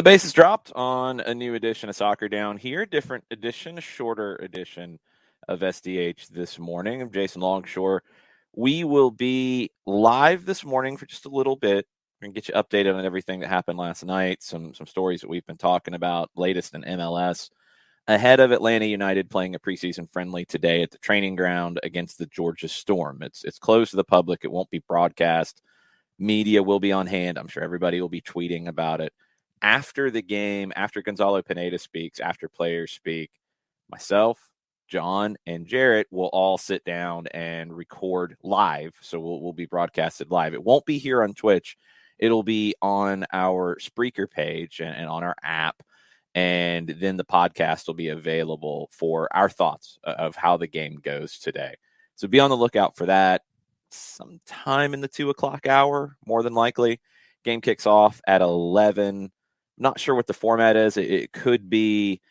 base is dropped on a new edition of Soccer Down here. Different edition, shorter edition of SDH this morning. I'm Jason Longshore. We will be live this morning for just a little bit. We're going to get you updated on everything that happened last night, some stories that we've been talking about, latest in MLS, ahead of Atlanta United playing a preseason friendly today at the training ground against the Georgia Storm. It's closed to the public. It won't be broadcast. Media will be on hand. I'm sure everybody will be tweeting about it. After the game, after Gonzalo Pineda speaks, after players speak, myself, John, and Jarrett will all sit down and record live. So we'll be broadcasted live. It won't be here on Twitch. It'll be on our Spreaker page and on our app. And then the podcast will be available for our thoughts of how the game goes today. So be on the lookout for that sometime in the 2 o'clock hour, more than likely. Game kicks off at 11. Not sure what the format is. It could be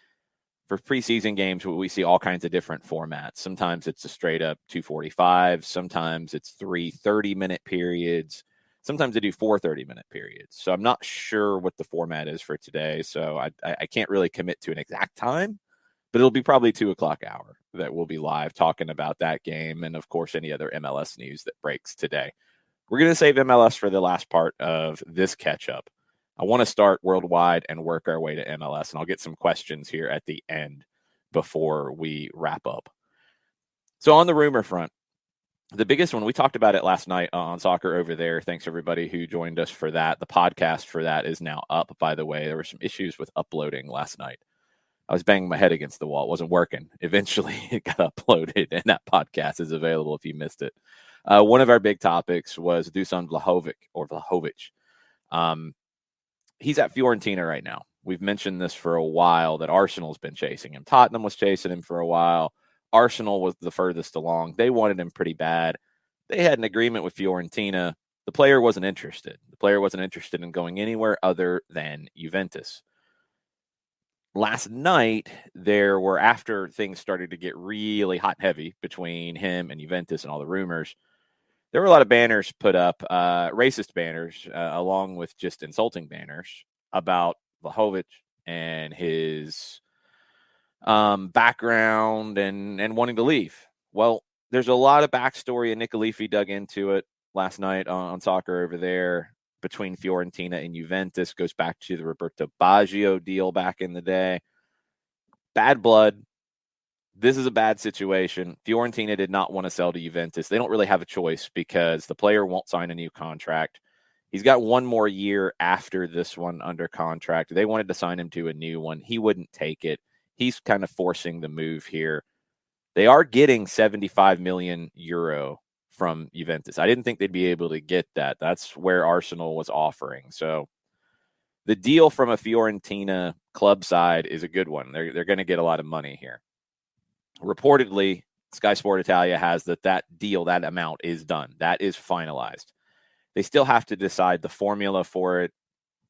for preseason games where we see all kinds of different formats. Sometimes it's a straight up 2:45. Sometimes it's 3 30-minute periods. Sometimes they do 4 30-minute periods. So I'm not sure what the format is for today. So I can't really commit to an exact time, but it'll be probably 2 o'clock hour that we'll be live talking about that game. And of course, any other MLS news that breaks today. We're going to save MLS for the last part of this catch up. I want to start worldwide and work our way to MLS, and I'll get some questions here at the end before we wrap up. So on the rumor front, the biggest one, we talked about it last night on Soccer Over There. Thanks, everybody who joined us for that. The podcast for that is now up, by the way. There were some issues with uploading last night. I was banging my head against the wall. It wasn't working. Eventually, it got uploaded, and that podcast is available if you missed it. One of our big topics was Dusan Vlahovic. He's at Fiorentina right now. We've mentioned this for a while, that Arsenal's been chasing him. Tottenham was chasing him for a while. Arsenal was the furthest along. They wanted him pretty bad. They had an agreement with Fiorentina. The player wasn't interested. The player wasn't interested in going anywhere other than Juventus. Last night, after things started to get really hot and heavy between him and Juventus and all the rumors, there were a lot of banners put up, racist banners, along with just insulting banners about Vlahovic and his background and wanting to leave. Well, there's a lot of backstory, and Nick Alifi dug into it last night on Soccer Over There between Fiorentina and Juventus. Goes back to the Roberto Baggio deal back in the day. Bad blood. This is a bad situation. Fiorentina did not want to sell to Juventus. They don't really have a choice because the player won't sign a new contract. He's got one more year after this one under contract. They wanted to sign him to a new one. He wouldn't take it. He's kind of forcing the move here. They are getting 75 million euro from Juventus. I didn't think they'd be able to get that. That's where Arsenal was offering. So the deal from a Fiorentina club side is a good one. They're going to get a lot of money here. Reportedly, Sky Sport Italia has that deal, that amount is done. That is finalized. They still have to decide the formula for it.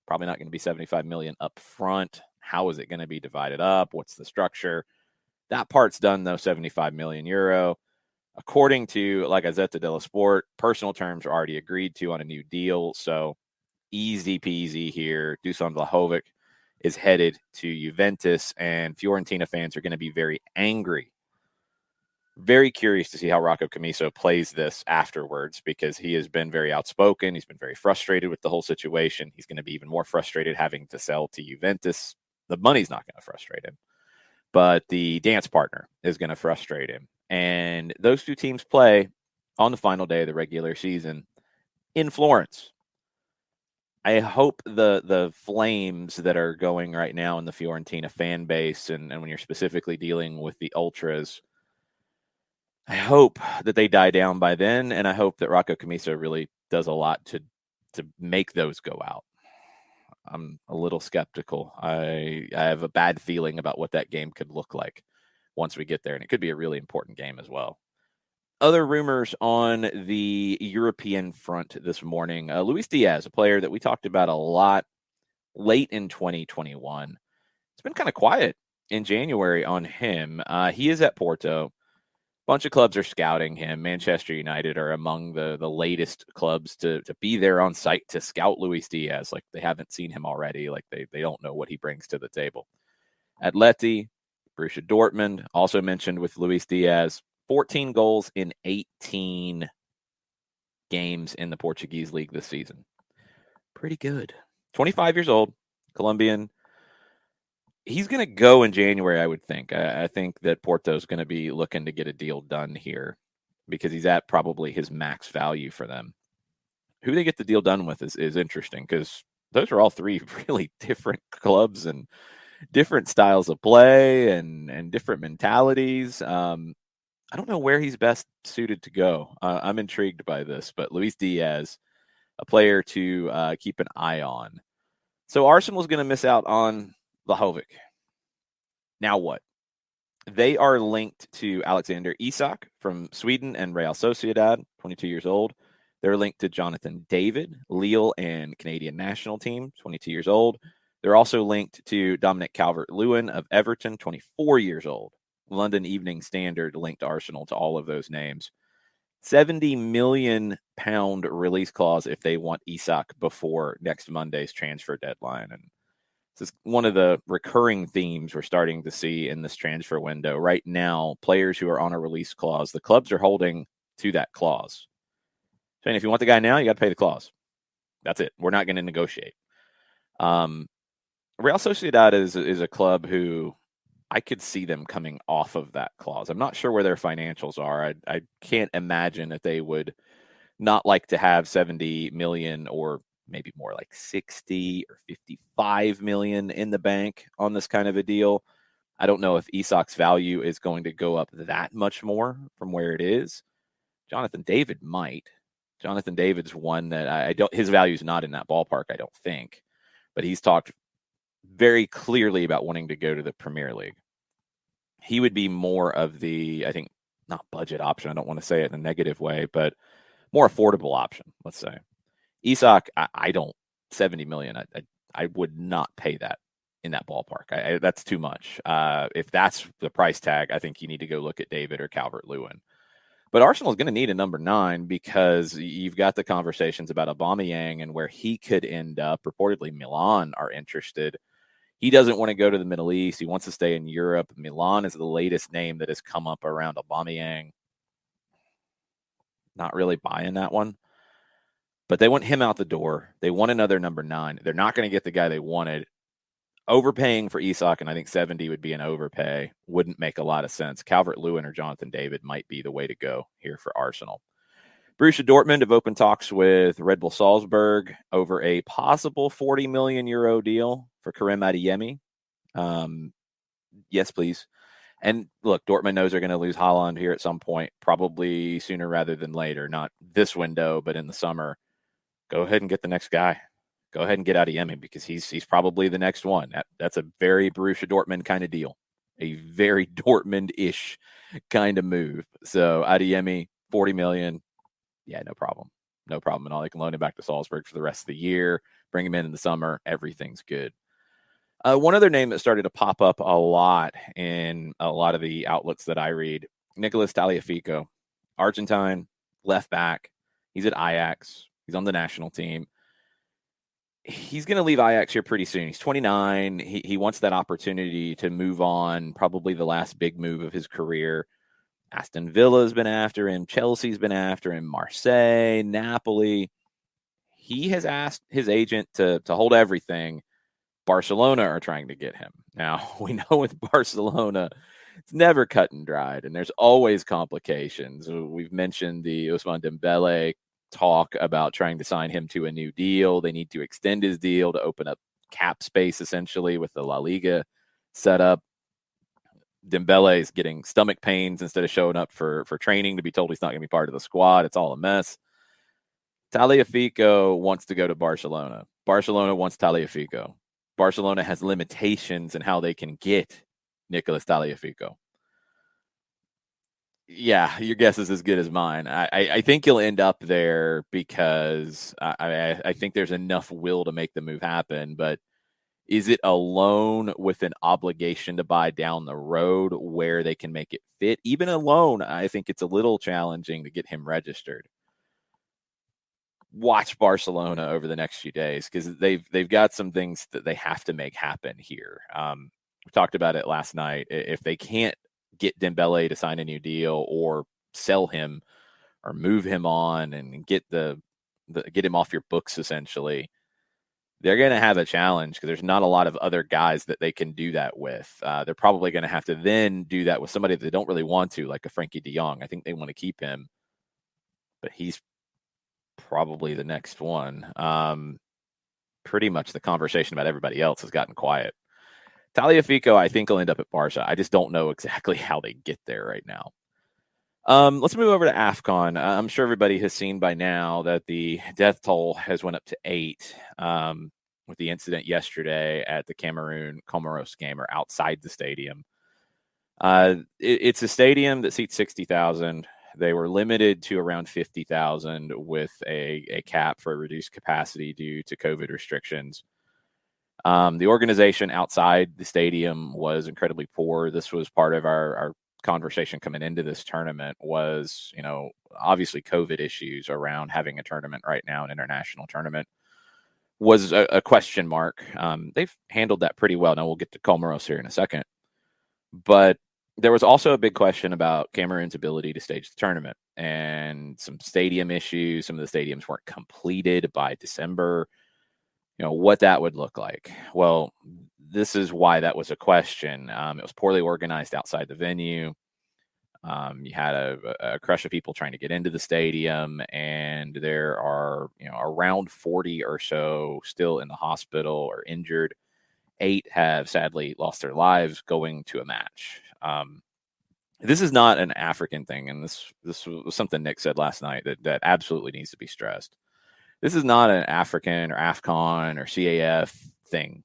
Probably not going to be 75 million up front. How is it going to be divided up? What's the structure? That part's done, though, 75 million euro. According to La Gazzetta dello Sport, personal terms are already agreed to on a new deal. So easy peasy here. Dusan Vlahovic is headed to Juventus, and Fiorentina fans are going to be very angry. Very curious to see how Rocco Commisso plays this afterwards, because he has been very outspoken. He's been very frustrated with the whole situation. He's going to be even more frustrated having to sell to Juventus. The money's not going to frustrate him, but the dance partner is going to frustrate him. And those two teams play on the final day of the regular season in Florence. I hope the flames that are going right now in the Fiorentina fan base, and when you're specifically dealing with the ultras, I hope that they die down by then, and I hope that Rocco Commisso really does a lot to make those go out. I'm a little skeptical. I have a bad feeling about what that game could look like once we get there, and it could be a really important game as well. Other rumors on the European front this morning. Luis Diaz, a player that we talked about a lot late in 2021. It's been kind of quiet in January on him. He is at Porto. bunch of clubs are scouting him. Manchester United are among the latest clubs to be there on site to scout Luis Diaz. Like, they haven't seen him already. Like, they don't know what he brings to the table. Atleti, Borussia Dortmund, also mentioned with Luis Diaz, 14 goals in 18 games in the Portuguese league this season. Pretty good. 25 years old, Colombian. He's going to go in January, I would think. I think that Porto's going to be looking to get a deal done here because he's at probably his max value for them. Who they get the deal done with is interesting because those are all three really different clubs and different styles of play and different mentalities. I don't know where he's best suited to go. I'm intrigued by this, but Luis Diaz, a player to keep an eye on. So Arsenal's going to miss out on Vlahovic. Now what? They are linked to Alexander Isak from Sweden and Real Sociedad, 22 years old. They're linked to Jonathan David, Lille and Canadian national team, 22 years old. They're also linked to Dominic Calvert-Lewin of Everton, 24 years old. London Evening Standard linked Arsenal to all of those names. £70 million release clause if they want Isak before next Monday's transfer deadline. And this is one of the recurring themes we're starting to see in this transfer window. Right now, players who are on a release clause, the clubs are holding to that clause. Saying if you want the guy now, you got to pay the clause. That's it. We're not going to negotiate. Real Sociedad is a club who I could see them coming off of that clause. I'm not sure where their financials are. I can't imagine that they would not like to have 70 million or maybe more like 60 or 55 million in the bank on this kind of a deal. I don't know if Isak's value is going to go up that much more from where it is. Jonathan David might. Jonathan David's one that his value is not in that ballpark, I don't think, but he's talked very clearly about wanting to go to the Premier League. He would be more of the, I think, not budget option. I don't want to say it in a negative way, but more affordable option, let's say. Isak, I don't, 70 million. I would not pay that in that ballpark. That's too much. If that's the price tag, I think you need to go look at David or Calvert-Lewin. But Arsenal is going to need a number 9 because you've got the conversations about Aubameyang and where he could end up. Reportedly, Milan are interested. He doesn't want to go to the Middle East. He wants to stay in Europe. Milan is the latest name that has come up around Aubameyang. Not really buying that one. But they want him out the door. They want another number 9. They're not going to get the guy they wanted. Overpaying for Isak, and I think 70 would be an overpay, wouldn't make a lot of sense. Calvert-Lewin or Jonathan David might be the way to go here for Arsenal. Borussia Dortmund have opened talks with Red Bull Salzburg over a possible 40 million euro deal for Karim Adeyemi. Yes, please. And look, Dortmund knows they're going to lose Haaland here at some point, probably sooner rather than later. Not this window, but in the summer. Go ahead and get the next guy. Go ahead and get Adeyemi because he's probably the next one. That's a very Borussia Dortmund kind of deal. A very Dortmund-ish kind of move. So Adeyemi, 40 million. Yeah, no problem. No problem at all. They can loan him back to Salzburg for the rest of the year, bring him in the summer. Everything's good. One other name that started to pop up a lot in a lot of the outlets that I read, Nicolas Taliafico, Argentine, left back. He's at Ajax. He's on the national team. He's going to leave Ajax here pretty soon. He's 29. He wants that opportunity to move on, probably the last big move of his career. Aston Villa's been after him. Chelsea's been after him. Marseille, Napoli. He has asked his agent to hold everything. Barcelona are trying to get him. Now, we know with Barcelona, it's never cut and dried, and there's always complications. We've mentioned the Ousmane Dembele talk about trying to sign him to a new deal. They need to extend his deal to open up cap space, essentially, with the La Liga setup. Dembele is getting stomach pains instead of showing up for training to be told he's not going to be part of the squad. It's all a mess. Taliafico wants to go to Barcelona. Barcelona wants Taliafico. Barcelona has limitations in how they can get Nicolas Taliafico. Yeah, your guess is as good as mine. I think he'll end up there because I think there's enough will to make the move happen, but Is it a loan with an obligation to buy down the road where they can make it fit? Even a loan, I think it's a little challenging to get him registered. Watch Barcelona over the next few days because they've got some things that they have to make happen here. We talked about it last night. If they can't get Dembele to sign a new deal or sell him or move him on and get get him off your books, essentially, they're going to have a challenge because there's not a lot of other guys that they can do that with. They're probably going to have to then do that with somebody that they don't really want to, like a Frankie de Jong. I think they want to keep him, but he's probably the next one. Pretty much the conversation about everybody else has gotten quiet. Taliafico, I think, will end up at Barca. I just don't know exactly how they get there right now. Let's move over to AFCON. I'm sure everybody has seen by now that the death toll has went up to 8 with the incident yesterday at the Cameroon Comoros game, or outside the stadium. It's a stadium that seats 60,000. They were limited to around 50,000 with a cap for a reduced capacity due to COVID restrictions. The organization outside the stadium was incredibly poor. This was part of our conversation coming into this tournament was, obviously COVID issues around having a tournament right now, an international tournament, was a question mark. They've handled that pretty well. Now we'll get to Comoros here in a second. But there was also a big question about Cameroon's ability to stage the tournament and some stadium issues. Some of the stadiums weren't completed by December. What that would look like. Well, this is why that was a question. It was poorly organized outside the venue. You had a crush of people trying to get into the stadium, and there are, around 40 or so still in the hospital or injured. 8 have sadly lost their lives going to a match. This is not an African thing, and this was something Nick said last night that absolutely needs to be stressed. This is not an African or AFCON or CAF thing.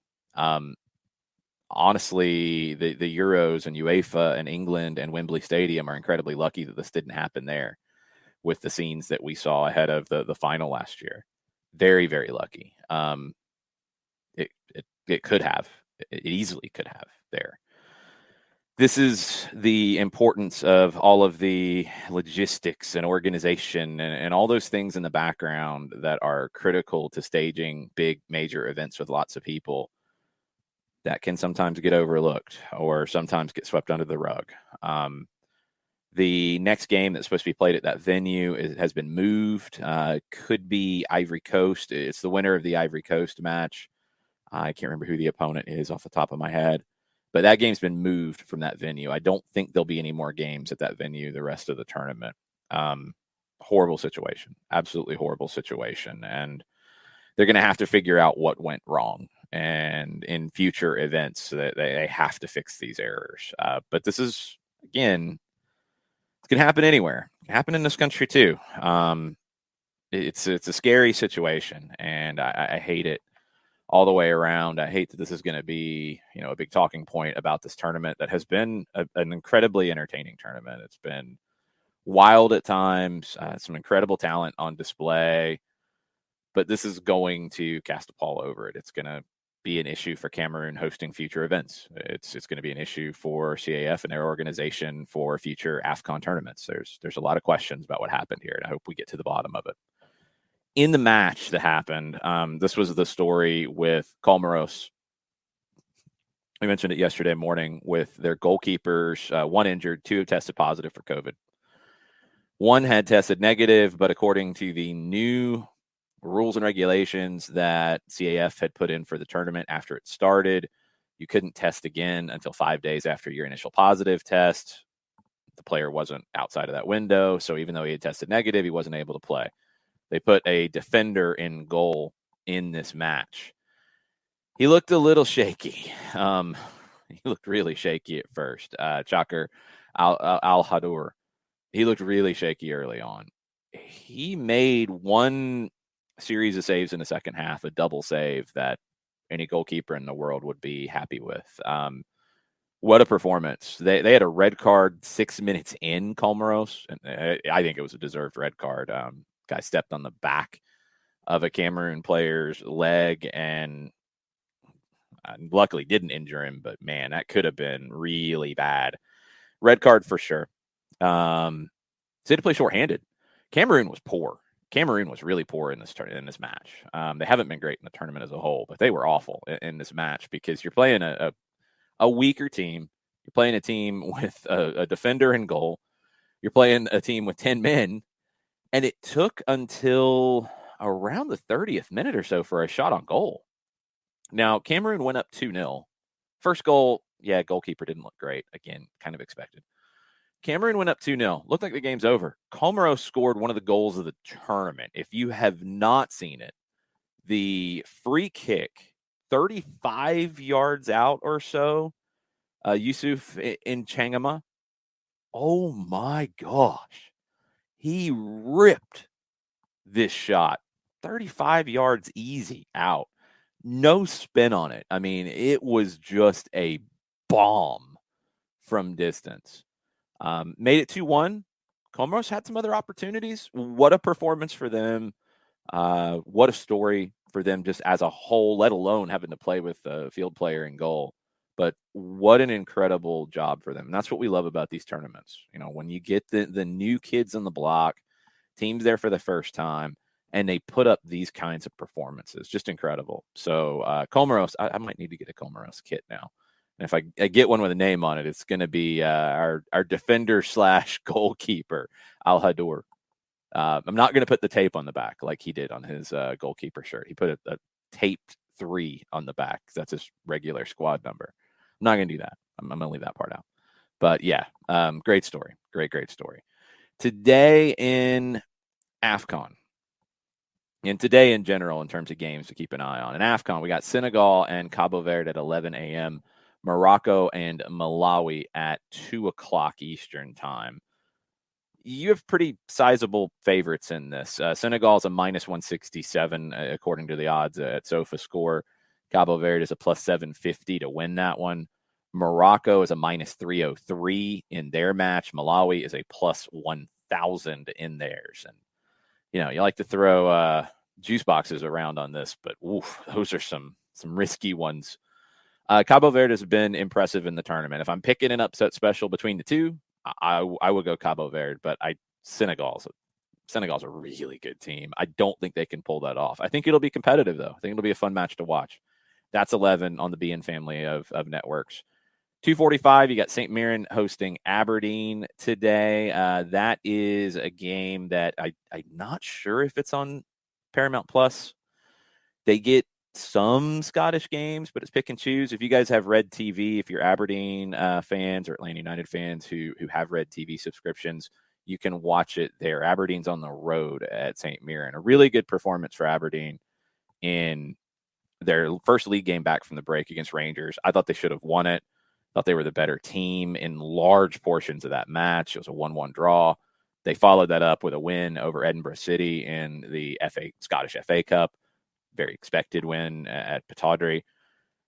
Honestly, the Euros and UEFA and England and Wembley Stadium are incredibly lucky that this didn't happen there with the scenes that we saw ahead of the final last year. Very, very lucky. It could have. It easily could have there. This is the importance of all of the logistics and organization and all those things in the background that are critical to staging big major events with lots of people that can sometimes get overlooked or sometimes get swept under the rug. The next game that's supposed to be played at that venue has been moved. Could be Ivory Coast. It's the winner of the Ivory Coast match. I can't remember who the opponent is off the top of my head. But that game's been moved from that venue. I don't think there'll be any more games at that venue the rest of the tournament. Horrible situation. Absolutely horrible situation. And they're going to have to figure out what went wrong. And in future events, they have to fix these errors. But this is, again, it's going to happen anywhere. It can happen in this country too. It's a scary situation, and I hate it all the way around. I hate that this is going to be, a big talking point about this tournament that has been an incredibly entertaining tournament. It's been wild at times, some incredible talent on display, but this is going to cast a pall over it. It's going to be an issue for Cameroon hosting future events. It's going to be an issue for CAF and their organization for future AFCON tournaments. There's a lot of questions about what happened here, and I hope we get to the bottom of it. In the match that happened, this was the story with Comoros. We mentioned it yesterday morning with their goalkeepers, one injured, 2 have tested positive for COVID. One had tested negative, but according to the new rules and regulations that CAF had put in for the tournament after it started, you couldn't test again until 5 days after your initial positive test. The player wasn't outside of that window, so even though he had tested negative, he wasn't able to play. They put a defender in goal in this match. He looked a little shaky. He looked really shaky at first. Chakar Al-Hadour. He looked really shaky early on. He made one series of saves in the second half, a double save that any goalkeeper in the world would be happy with. What a performance. They had a red card 6 minutes in Comoros, and I think it was a deserved red card. Guy stepped on the back of a Cameroon player's leg, and Luckily didn't injure him, but man, that could have been really bad. Red card for sure. So they had to play shorthanded. Cameroon was poor. Cameroon was really poor in this match. They haven't been great in the tournament as a whole, but they were awful in this match because you're playing a weaker team. You're playing a team with a defender in goal. You're playing a team with 10 men, and it took until around the 30th minute or so for a shot on goal. Now, Cameroon went up 2-0. First goal, yeah, goalkeeper didn't look great. Again, kind of expected. Cameroon went up 2-0. Looked like the game's over. Comoros scored one of the goals of the tournament. If you have not seen it, the free kick, 35 yards out or so, Yusuf Nchangama. Oh my gosh. He ripped this shot 35 yards easy out. No spin on it. I mean, it was just a bomb from distance. Made it 2-1. Comoros had some other opportunities. What a performance for them. What a story for them just as a whole, let alone having to play with a field player in goal. But what an incredible job for them. And that's what we love about these tournaments. You know, when you get the new kids on the block, teams there for the first time, and they put up these kinds of performances. Just incredible. So Comoros, I might need to get a Comoros kit now. And if I get one with a name on it, it's going to be our defender / goalkeeper, Al Hadour. I'm not going to put the tape on the back like he did on his goalkeeper shirt. He put a taped 3 on the back. That's his regular squad number. I'm not going to do that. I'm going to leave that part out. But yeah, great story. Great story. Today in AFCON, and today in general in terms of games to keep an eye on. In AFCON, we got Senegal and Cabo Verde at 11 a.m., Morocco and Malawi at 2 o'clock Eastern time. You have pretty sizable favorites in this. Senegal is a -167 according to the odds at SofaScore. Cabo Verde is a +750 to win that one. Morocco is a -303 in their match. Malawi is a +1,000 in theirs. And you know, you like to throw juice boxes around on this, but oof, those are some risky ones. Cabo Verde has been impressive in the tournament. If I'm picking an upset special between the two, I would go Cabo Verde, but Senegal's a really good team. I don't think they can pull that off. I think it'll be competitive, though. I think it'll be a fun match to watch. That's 11 on the BN family of networks. 2:45, you got St. Mirren hosting Aberdeen today. That is a game that I'm not sure if it's on Paramount Plus. They get some Scottish games, but it's pick and choose. If you guys have Red TV, if you're Aberdeen fans or Atlanta United fans who have Red TV subscriptions, you can watch it there. Aberdeen's on the road at St. Mirren. A really good performance for Aberdeen in their first league game back from the break against Rangers. I thought they should have won it. Thought they were the better team in large portions of that match. It was a 1-1 draw. They followed that up with a win over Edinburgh City in the Scottish FA Cup. Very expected win at Pittodrie.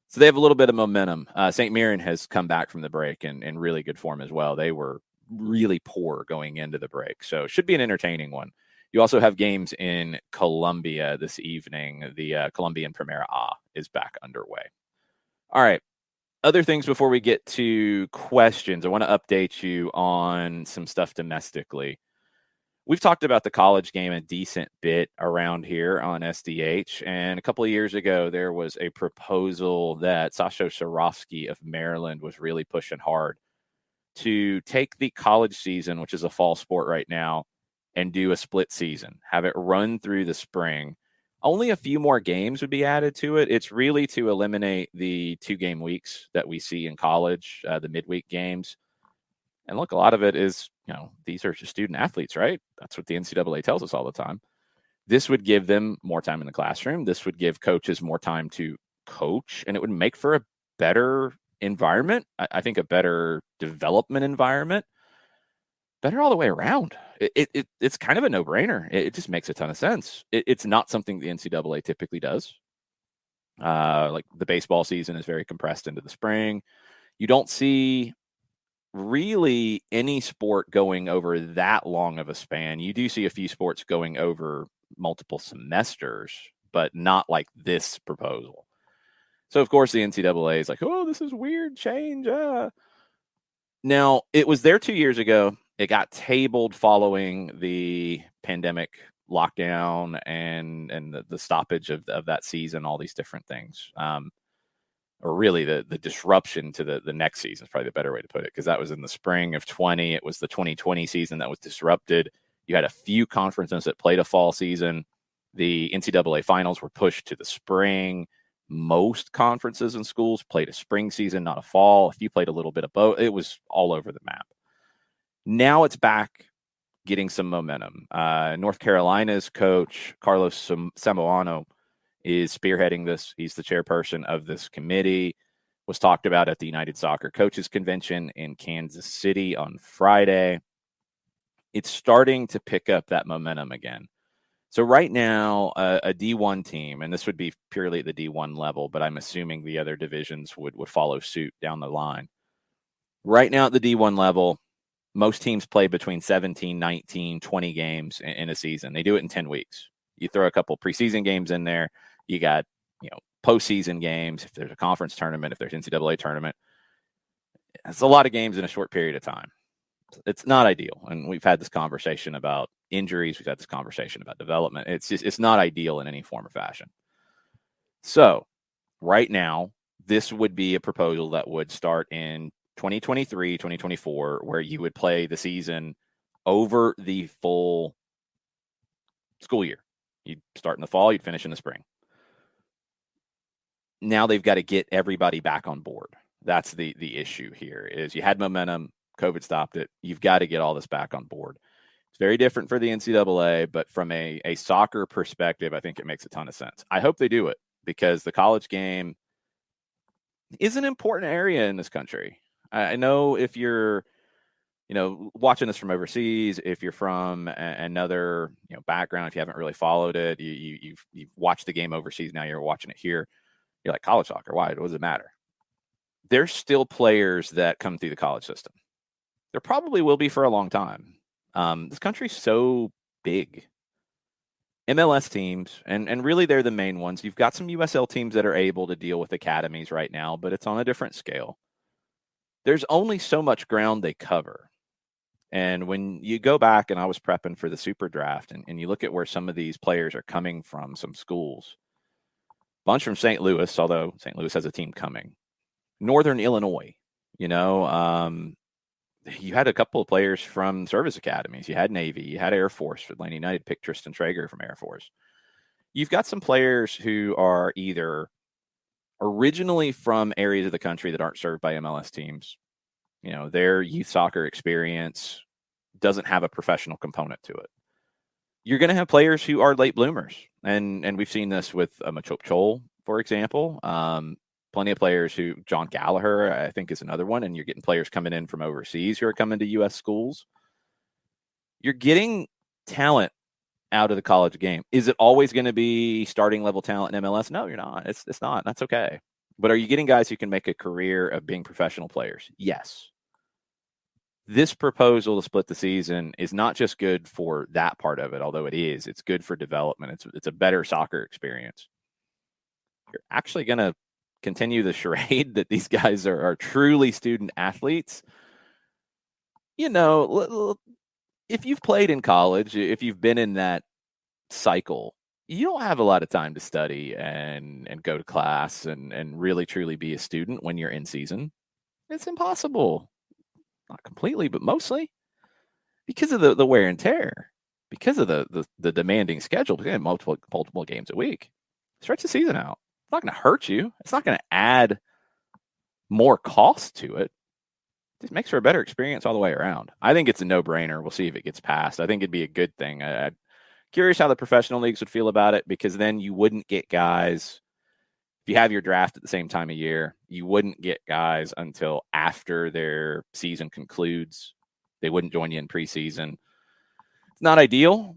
So they have a little bit of momentum. St. Mirren has come back from the break in really good form as well. They were really poor going into the break. So it should be an entertaining one. You also have games in Colombia this evening. The Colombian Primera A is back underway. All right. Other things before we get to questions, I want to update you on some stuff domestically. We've talked about the college game a decent bit around here on SDH, and a couple of years ago, there was a proposal that Sasho Sarovsky of Maryland was really pushing hard to take the college season, which is a fall sport right now, and do a split season, have it run through the spring. Only a few more games would be added to it. It's really to eliminate the 2-game weeks that we see in college, the midweek games. And look, a lot of it is, you know, these are just student athletes, right? That's what the NCAA tells us all the time. This would give them more time in the classroom. This would give coaches more time to coach, and it would make for a better environment. I think a better development environment. Better all the way around. It's kind of a no-brainer. It just makes a ton of sense. It's not something the NCAA typically does. Like the baseball season is very compressed into the spring. You don't see really any sport going over that long of a span. You do see a few sports going over multiple semesters, but not like this proposal. So, of course, the NCAA is like, oh, this is weird change. Now, it was there 2 years ago. It got tabled following the pandemic lockdown and the stoppage of that season, all these different things. Or really the disruption to the next season is probably the better way to put it, because that was in the spring of 20. It was the 2020 season that was disrupted. You had a few conferences that played a fall season. The NCAA finals were pushed to the spring. Most conferences and schools played a spring season, not a fall. If you played a little bit of both, it was all over the map. Now it's back getting some momentum. North Carolina's coach, Carlos Samoano, is spearheading this. He's the chairperson of this committee. Was talked about at the United Soccer Coaches Convention in Kansas City on Friday. It's starting to pick up that momentum again. So right now, a D1 team, and this would be purely at the D1 level, but I'm assuming the other divisions would follow suit down the line. Right now at the D1 level, most teams play between 17, 19, 20 games in a season. They do it in 10 weeks. You throw a couple preseason games in there. You got, postseason games. If there's a conference tournament, if there's NCAA tournament, it's a lot of games in a short period of time. It's not ideal. And we've had this conversation about injuries. We've had this conversation about development. It's not ideal in any form or fashion. So right now, this would be a proposal that would start in 2023, 2024, where you would play the season over the full school year. You'd start in the fall, you'd finish in the spring. Now they've got to get everybody back on board. That's the issue here, is you had momentum, COVID stopped it. You've got to get all this back on board. It's very different for the NCAA, but from a soccer perspective, I think it makes a ton of sense. I hope they do it, because the college game is an important area in this country. I know if you're, watching this from overseas, if you're from another, background, if you haven't really followed it, you've watched the game overseas, now you're watching it here. You're like, college soccer, why? What does it matter? There's still players that come through the college system. There probably will be for a long time. This country's so big. MLS teams, and really they're the main ones. You've got some USL teams that are able to deal with academies right now, but it's on a different scale. There's only so much ground they cover. And when you go back, and I was prepping for the Super Draft, and you look at where some of these players are coming from, some schools, bunch from St. Louis, although St. Louis has a team coming. Northern Illinois, you had a couple of players from service academies. You had Navy, you had Air Force. Atlanta United picked Tristan Traeger from Air Force. You've got some players who are either originally from areas of the country that aren't served by MLS teams. Their youth soccer experience doesn't have a professional component to it. You're going to have players who are late bloomers. And we've seen this with Machop Chol, for example. Plenty of players who, John Gallagher, I think, is another one. And you're getting players coming in from overseas who are coming to U.S. schools. You're getting talent out of the college game. Is it always going to be starting level talent in MLS? No, you're not. It's not. That's okay. But are you getting guys who can make a career of being professional players? Yes. This proposal to split the season is not just good for that part of it, although it's good for development. It's a better soccer experience. You're actually going to continue the charade that these guys are truly student athletes. If you've played in college, if you've been in that cycle, you don't have a lot of time to study and go to class and really truly be a student when you're in season. It's impossible. Not completely, but mostly because of the wear and tear, because of the demanding schedule, because multiple games a week. Stretch the season out. It's not going to hurt you. It's not going to add more cost to it. It just makes for a better experience all the way around. I think it's a no-brainer. We'll see if it gets passed. I think it'd be a good thing. I'm curious how the professional leagues would feel about it, because then you wouldn't get guys. If you have your draft at the same time of year, you wouldn't get guys until after their season concludes. They wouldn't join you in preseason. It's not ideal.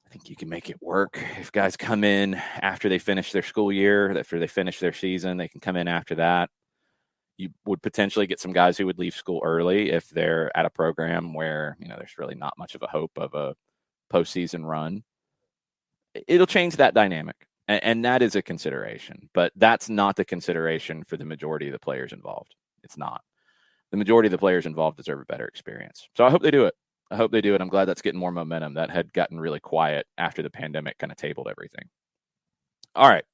I think you can make it work. If guys come in after they finish their school year, after they finish their season, they can come in after that. You would potentially get some guys who would leave school early if they're at a program where, there's really not much of a hope of a postseason run. It'll change that dynamic. And that is a consideration, but that's not the consideration for the majority of the players involved. It's not. The majority of the players involved deserve a better experience. So I hope they do it. I'm glad that's getting more momentum. That had gotten really quiet after the pandemic kind of tabled everything. All right.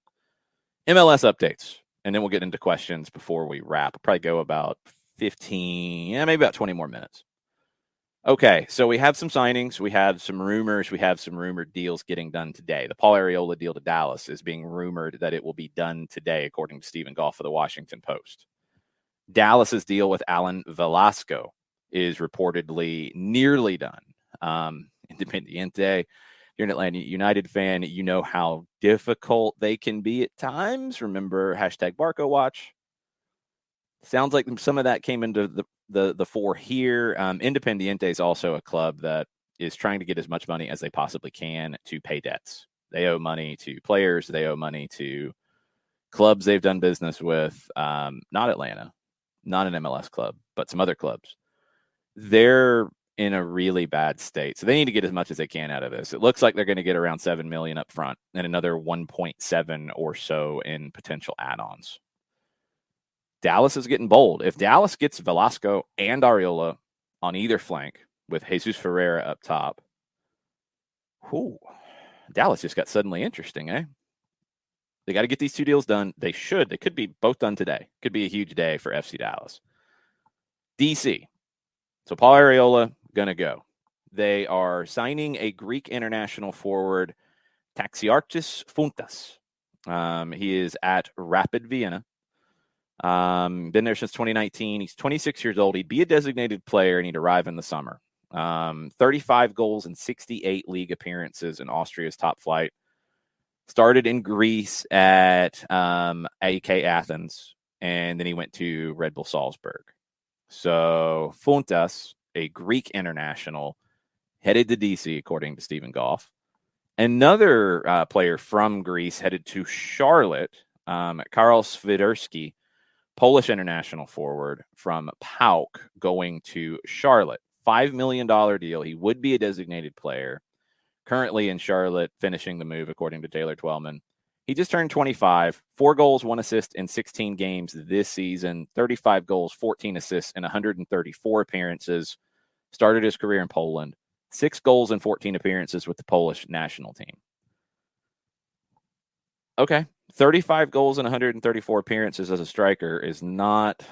MLS updates. And then we'll get into questions before we wrap. We'll probably go about 15, maybe about 20 more minutes. Okay, so we have some signings, we have some rumors, we have some rumored deals getting done today. The Paul Arriola deal to Dallas is being rumored that it will be done today, according to Stephen Goff of the Washington Post. Dallas's deal with Alan Velasco is reportedly nearly done. Independiente, you're an Atlanta United fan, you know how difficult they can be at times. Remember #BarcoWatch. Sounds like some of that came into the fore here. Independiente is also a club that is trying to get as much money as they possibly can to pay debts. They owe money to players. They owe money to clubs they've done business with. Not Atlanta, not an MLS club, but some other clubs. They're in a really bad state. So they need to get as much as they can out of this. It looks like they're going to get around $7 million up front and another 1.7 or so in potential add-ons. Dallas is getting bold. If Dallas gets Velasco and Arriola on either flank with Jesus Ferreira up top, Dallas just got suddenly interesting, eh? They got to get these two deals done. They should. They could be both done today. Could be a huge day for FC Dallas. DC. So Paul Arriola, going to go. They are signing a Greek international forward, Taxiarchis Fountas. He is at Rapid Vienna. Been there since 2019. He's 26 years old. He'd be a designated player, and he'd arrive in the summer. 35 goals and 68 league appearances in Austria's top flight. Started in Greece at AEK Athens, and then he went to Red Bull Salzburg. So Fountas, a Greek international, headed to DC, according to Stephen Goff. Another player from Greece headed to Charlotte, Karol Svederski, Polish international forward from PAOK, going to Charlotte. $5 million deal. He would be a designated player. Currently in Charlotte, finishing the move, according to Taylor Twellman. He just turned 25, 4 goals, 1 assist in 16 games this season, 35 goals, 14 assists in 134 appearances. Started his career in Poland, 6 goals and 14 appearances with the Polish national team. Okay, 35 goals and 134 appearances as a striker is not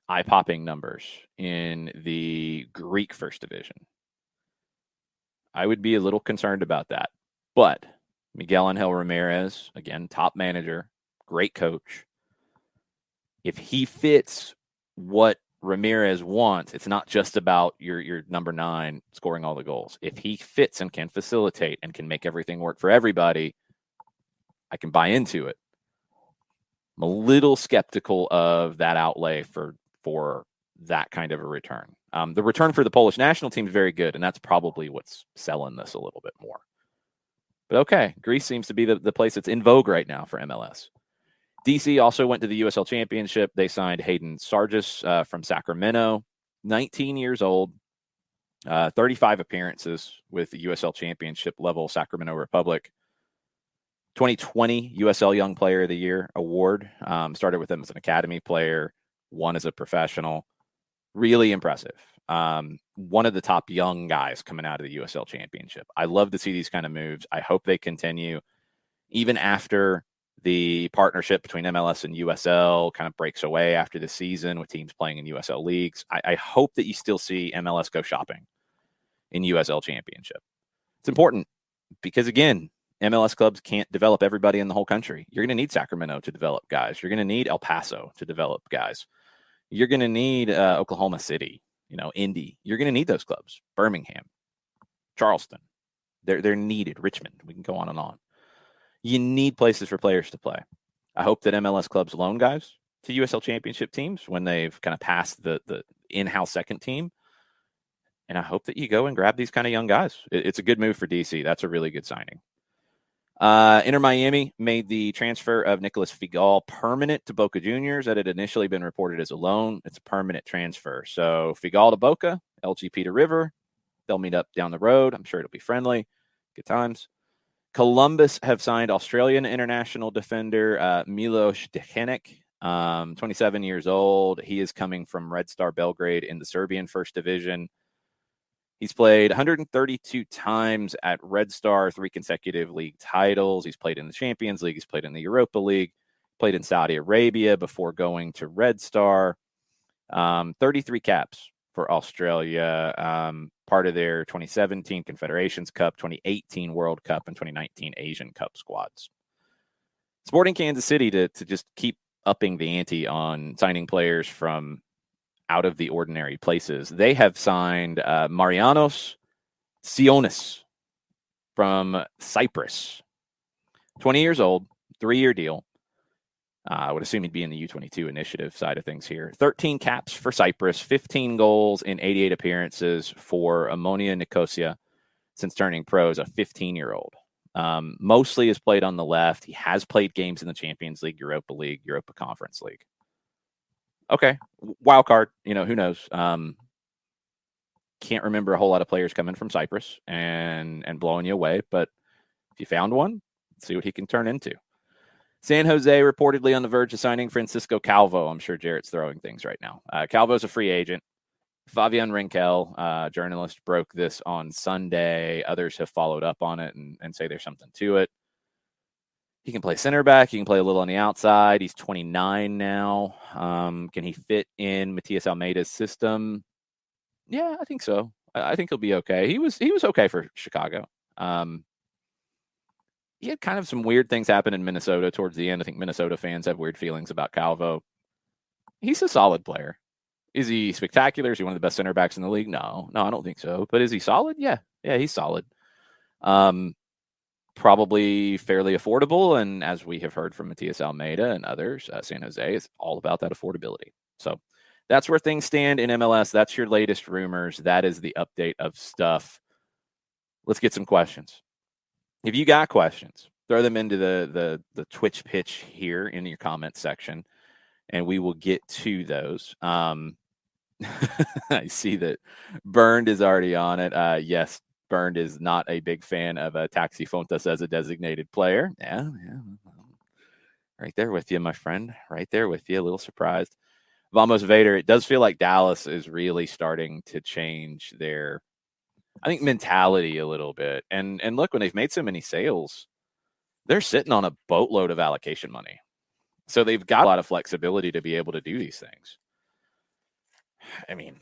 eye-popping numbers in the Greek First Division. I would be a little concerned about that. But Miguel Angel Ramirez, again, top manager, great coach. If he fits what Ramirez wants, it's not just about your number 9 scoring all the goals. If he fits and can facilitate and can make everything work for everybody, I can buy into it. I'm a little skeptical of that outlay for that kind of a return. The return for the Polish national team is very good, and that's probably what's selling this a little bit more. But okay, Greece seems to be the place that's in vogue right now for MLS. DC also went to the USL Championship. They signed Hayden Sargis from Sacramento, 19 years old, 35 appearances with the USL Championship level Sacramento Republic. 2020 USL Young Player of the Year award. Started with them as an academy player, won as a professional. Really impressive. One of the top young guys coming out of the USL Championship. I love to see these kind of moves. I hope they continue even after the partnership between MLS and USL kind of breaks away after the season with teams playing in USL leagues. I hope that you still see MLS go shopping in USL Championship. It's important because, again, MLS clubs can't develop everybody in the whole country. You're going to need Sacramento to develop guys. You're going to need El Paso to develop guys. You're going to need Oklahoma City, Indy. You're going to need those clubs. Birmingham, Charleston. They're needed. Richmond. We can go on and on. You need places for players to play. I hope that MLS clubs loan guys to USL Championship teams when they've kind of passed the in-house second team. And I hope that you go and grab these kind of young guys. It's a good move for DC. That's a really good signing. Inter Miami made the transfer of Nicholas Figal permanent to Boca Juniors. That had initially been reported as a loan. It's a permanent transfer. So Figal to Boca, LGP to River. They'll meet up down the road. I'm sure it'll be friendly. Good times. Columbus have signed Australian international defender Milos Dejenek, 27 years old. He is coming from Red Star Belgrade in the Serbian First Division. He's played 132 times at Red Star, 3 consecutive league titles. He's played in the Champions League. He's played in the Europa League, played in Saudi Arabia before going to Red Star. 33 caps for Australia, part of their 2017 Confederations Cup, 2018 World Cup, and 2019 Asian Cup squads. Sporting Kansas City to just keep upping the ante on signing players from out of the ordinary places. They have signed Marianos Sionis from Cyprus. 20 years old, 3-year deal. I would assume he'd be in the U22 initiative side of things here. 13 caps for Cyprus, 15 goals in 88 appearances for Ammonia Nicosia since turning pro as a 15-year-old. Mostly has played on the left. He has played games in the Champions League, Europa Conference League. Okay, wild card. Who knows? Can't remember a whole lot of players coming from Cyprus and blowing you away, but if you found one, let's see what he can turn into. San Jose reportedly on the verge of signing Francisco Calvo. I'm sure Jarrett's throwing things right now. Calvo's a free agent. Fabian Rinkel, journalist, broke this on Sunday. Others have followed up on it and say there's something to it. He can play center back. He can play a little on the outside. He's 29 now. Can he fit in Matias Almeida's system? Yeah, I think so. I think he'll be okay. He was okay for Chicago. He had kind of some weird things happen in Minnesota towards the end. I think Minnesota fans have weird feelings about Calvo. He's a solid player. Is he spectacular? Is he one of the best center backs in the league? No, I don't think so. But is he solid? Yeah, he's solid. Probably fairly affordable. And as we have heard from Matias Almeida and others, San Jose is all about that affordability. So that's where things stand in MLS. That's your latest rumors. That is the update of stuff. Let's get some questions. If you got questions, throw them into the Twitch pitch here in your comment section, and we will get to those. I see that Burned is already on it. Yes, Burned is not a big fan of Taxi Fontas as a designated player. Yeah. Right there with you, my friend. Right there with you. A little surprised. Vamos Vader, it does feel like Dallas is really starting to change their mentality a little bit. And look, when they've made so many sales, they're sitting on a boatload of allocation money. So they've got a lot of flexibility to be able to do these things. You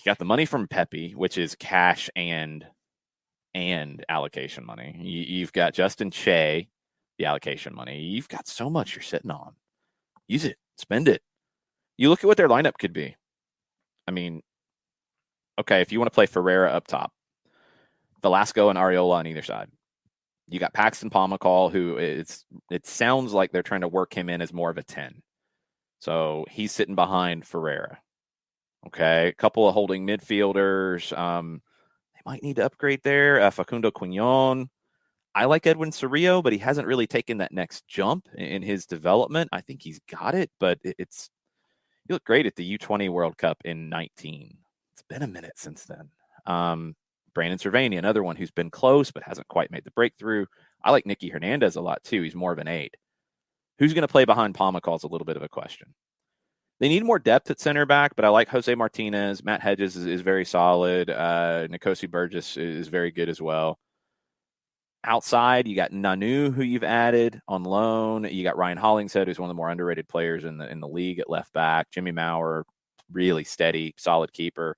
got the money from Pepe, which is cash and allocation money. You've got Justin Che, the allocation money. You've got so much you're sitting on. Use it. Spend it. You look at what their lineup could be. Okay, if you want to play Ferreira up top, Velasco and Areola on either side. You got Paxton Pomacall, who it sounds like they're trying to work him in as more of a 10. So he's sitting behind Ferreira. Okay, a couple of holding midfielders. They might need to upgrade there. Facundo Quignon. I like Edwin Cerrillo, but he hasn't really taken that next jump in his development. I think he's got it, but he looked great at the U20 World Cup in 19. It's been a minute since then. Brandon Cervani, another one who's been close but hasn't quite made the breakthrough. I like Nicky Hernandez a lot too. He's more of an 8. Who's going to play behind Pomacall is a little bit of a question. They need more depth at center back, but I like Jose Martinez. Matt Hedges is very solid. Nikosi Burgess is very good as well. Outside, you got Nanu, who you've added on loan. You got Ryan Hollingshead, who's one of the more underrated players in the league at left back. Jimmy Maurer, really steady, solid keeper.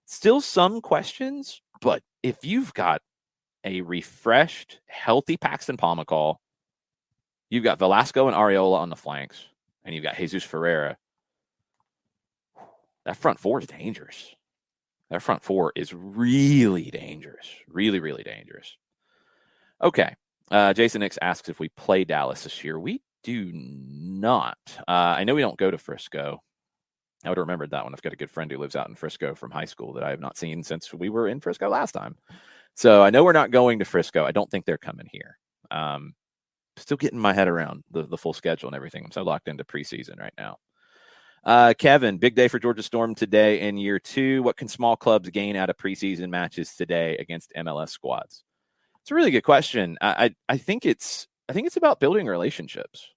Still some questions, but if you've got a refreshed, healthy Paxton Pomacall, you've got Velasco and Areola on the flanks, and you've got Jesus Ferreira, that front four is dangerous. That front four is really dangerous. Really, really dangerous. Okay. Jason Nix asks if we play Dallas this year. We do not. I know we don't go to Frisco. I would have remembered that one. I've got a good friend who lives out in Frisco from high school that I have not seen since we were in Frisco last time. So I know we're not going to Frisco. I don't think they're coming here. Still getting my head around the full schedule and everything. I'm so locked into preseason right now. Kevin, big day for Georgia Storm today in year 2. What can small clubs gain out of preseason matches today against MLS squads? It's a really good question. I think it's about building relationships.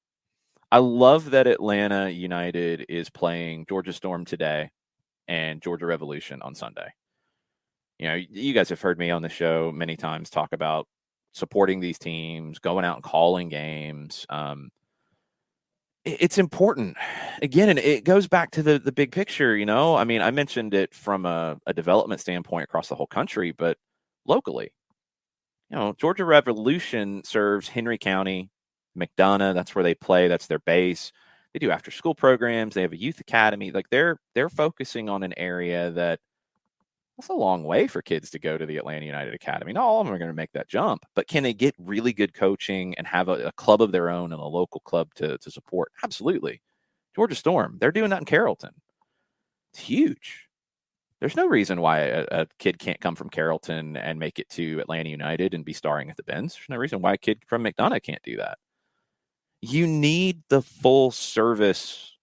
I love that Atlanta United is playing Georgia Storm today and Georgia Revolution on Sunday. You know, you guys have heard me on the show many times talk about supporting these teams, going out and calling games. It's important. Again, and it goes back to the big picture, you know. I mean, I mentioned it from a development standpoint across the whole country, but locally. You know, Georgia Revolution serves Henry County, McDonough. That's where they play. That's their base. They do after school programs. They have a youth academy. Like they're focusing on an area that's a long way for kids to go to the Atlanta United Academy. Not all of them are going to make that jump, but can they get really good coaching and have a club of their own and a local club to support? Absolutely. Georgia Storm, they're doing that in Carrollton. It's huge. There's no reason why a kid can't come from Carrollton and make it to Atlanta United and be starring at the Benz. There's no reason why a kid from McDonough can't do that. You need the full service,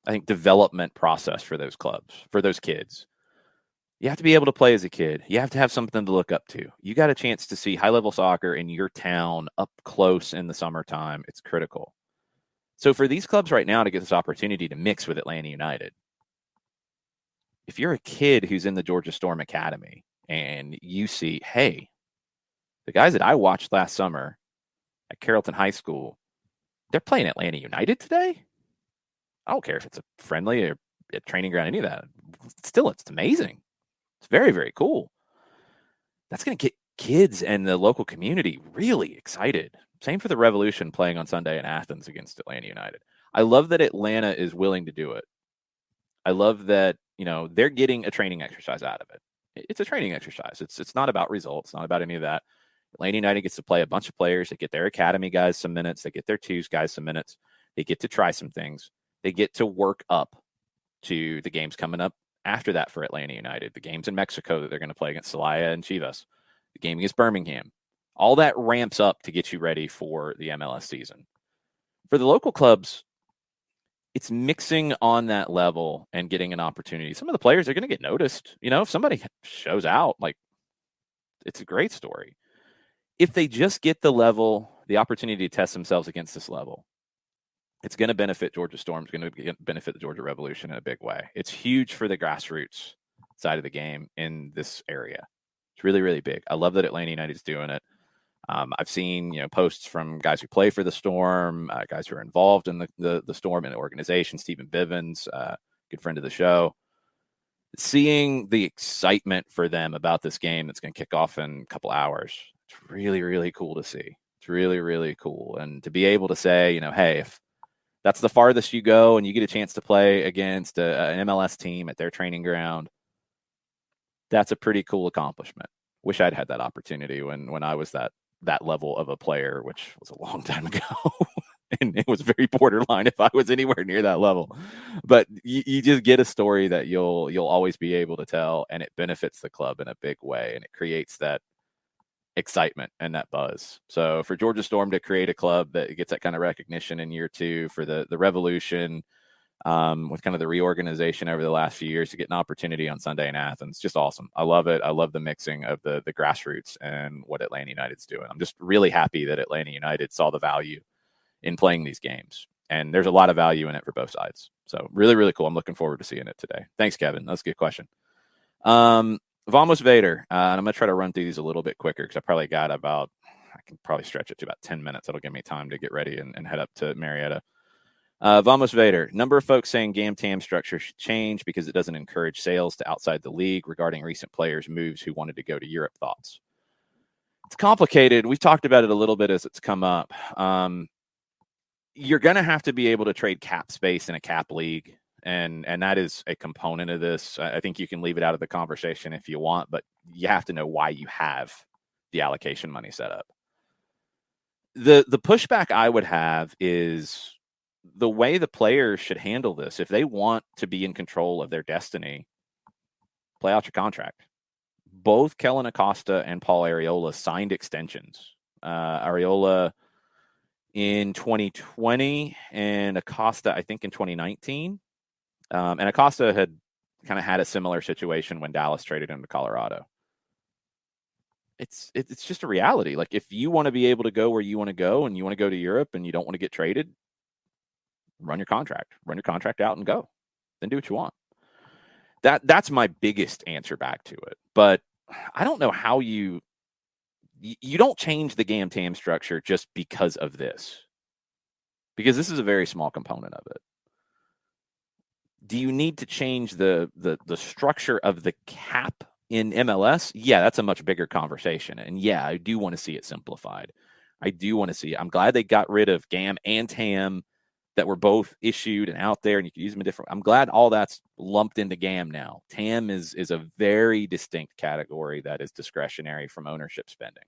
I think, development process for those clubs, for those kids. You have to be able to play as a kid. You have to have something to look up to. You got a chance to see high-level soccer in your town up close in the summertime. It's critical. So for these clubs right now to get this opportunity to mix with Atlanta United, if you're a kid who's in the Georgia Storm Academy and you see, hey, the guys that I watched last summer at Carrollton High School, they're playing Atlanta United today? I don't care if it's a friendly or a training ground, any of that. Still, it's amazing. It's very, very cool. That's going to get kids and the local community really excited. Same for the Revolution playing on Sunday in Athens against Atlanta United. I love that Atlanta is willing to do it. I love that, you know, they're getting a training exercise out of it. It's a training exercise. It's not about results, not about any of that. Atlanta United gets to play a bunch of players. They get their academy guys some minutes. They get their twos guys some minutes. They get to try some things. They get to work up to the games coming up after that for Atlanta United. The games in Mexico that they're going to play against Celaya and Chivas. The game against Birmingham. All that ramps up to get you ready for the MLS season. For the local clubs, it's mixing on that level and getting an opportunity. Some of the players are going to get noticed. You know, if somebody shows out, like, it's a great story. If they just get the level, the opportunity to test themselves against this level, it's going to benefit Georgia Storm. It's going to benefit the Georgia Revolution in a big way. It's huge for the grassroots side of the game in this area. It's really, really big. I love that Atlanta United is doing it. I've seen, you know, posts from guys who play for the Storm, guys who are involved in the Storm and the organization. Stephen Bivens, good friend of the show. Seeing the excitement for them about this game that's going to kick off in a couple hours. It's really, really cool to see. It's really, really cool. And to be able to say, you know, hey, if that's the farthest you go and you get a chance to play against an MLS team at their training ground, that's a pretty cool accomplishment. Wish I'd had that opportunity when I was that level of a player, which was a long time ago. And it was very borderline if I was anywhere near that level. But you just get a story that you'll always be able to tell, and it benefits the club in a big way, and it creates that excitement and that buzz. So for Georgia Storm to create a club that gets that kind of recognition in year two, for the Revolution, with kind of the reorganization over the last few years, to get an opportunity on Sunday in Athens, just awesome. I love it. I love the mixing of the grassroots and what Atlanta United's doing. I'm just really happy that Atlanta United saw the value in playing these games, and there's a lot of value in it for both sides. So really, really cool. I'm looking forward to seeing it today. Thanks, Kevin. That's a good question. Vamos Vader, and I'm going to try to run through these a little bit quicker because I can probably stretch it to about 10 minutes. It'll give me time to get ready and head up to Marietta. Vamos Vader, number of folks saying GAM-TAM structure should change because it doesn't encourage sales to outside the league regarding recent players' moves who wanted to go to Europe. Thoughts? It's complicated. We've talked about it a little bit as it's come up. You're going to have to be able to trade cap space in a cap league. And that is a component of this. I think you can leave it out of the conversation if you want, but you have to know why you have the allocation money set up. The pushback I would have is the way the players should handle this. If they want to be in control of their destiny, play out your contract. Both Kellen Acosta and Paul Arriola signed extensions. Arriola in 2020 and Acosta, I think, in 2019. And Acosta had kind of had a similar situation when Dallas traded him to Colorado. it's just a reality. Like, if you want to be able to go where you want to go and you want to go to Europe and you don't want to get traded, run your contract out and go. Then do what you want. That's my biggest answer back to it. But I don't know how you don't change the GAM-TAM structure just because of this. Because this is a very small component of it. Do you need to change the structure of the cap in MLS? Yeah, that's a much bigger conversation. And yeah, I do want to see it simplified. I do want to see it. I'm glad they got rid of GAM and TAM that were both issued and out there, and you can use them in different. I'm glad all that's lumped into GAM now. TAM is a very distinct category that is discretionary from ownership spending.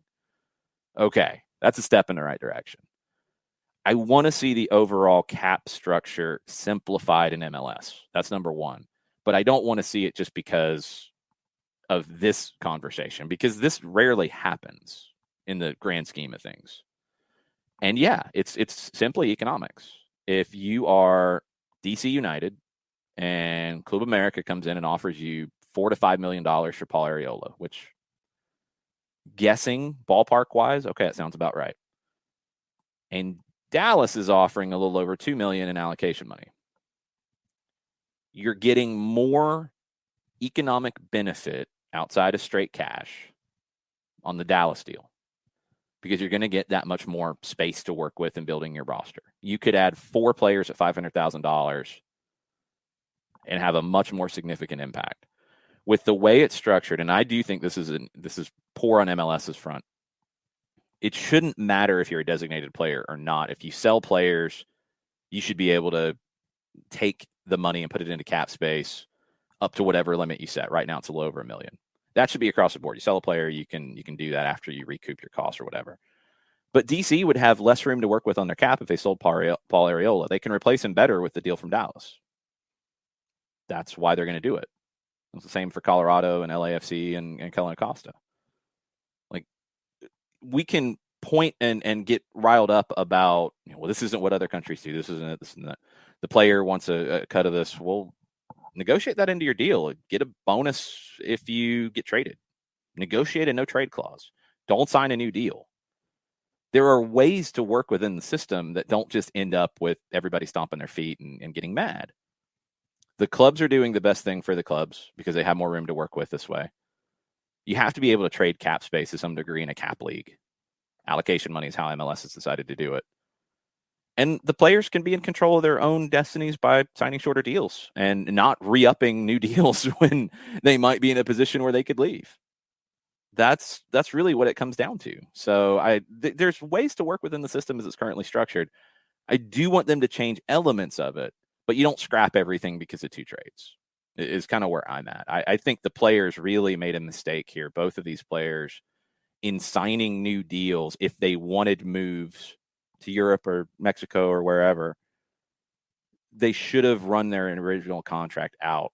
Okay, that's a step in the right direction. I want to see the overall cap structure simplified in MLS. That's number one. But I don't want to see it just because of this conversation, because this rarely happens in the grand scheme of things. And yeah, it's simply economics. If you are DC United and Club America comes in and offers you $4 to $5 million for Paul Arriola, which, guessing ballpark wise, okay, that sounds about right. And Dallas is offering a little over $2 million in allocation money. You're getting more economic benefit outside of straight cash on the Dallas deal, because you're going to get that much more space to work with in building your roster. You could add 4 players at $500,000 and have a much more significant impact. With the way it's structured, and I do think this is poor on MLS's front, it shouldn't matter if you're a designated player or not. If you sell players, you should be able to take the money and put it into cap space up to whatever limit you set. Right now, it's a little over $1 million. That should be across the board. You sell a player, you can do that after you recoup your costs or whatever. But DC would have less room to work with on their cap if they sold Paul Arriola. They can replace him better with the deal from Dallas. That's why they're going to do it. It's the same for Colorado and LAFC and Kellen Acosta. Like, we can point and get riled up about, well, this isn't what other countries do. This isn't it. This isn't that. The player wants a cut of this. Well, negotiate that into your deal. Get a bonus if you get traded. Negotiate a no trade clause. Don't sign a new deal. There are ways to work within the system that don't just end up with everybody stomping their feet and getting mad. The clubs are doing the best thing for the clubs because they have more room to work with this way. You have to be able to trade cap space to some degree in a cap league. Allocation money is how MLS has decided to do it. And the players can be in control of their own destinies by signing shorter deals and not re-upping new deals when they might be in a position where they could leave. That's really what it comes down to. So there's ways to work within the system as it's currently structured. I do want them to change elements of it, but you don't scrap everything because of 2 trades. It is kind of where I'm at. I think the players really made a mistake here, both of these players, in signing new deals if they wanted moves to Europe or Mexico or wherever. They should have run their original contract out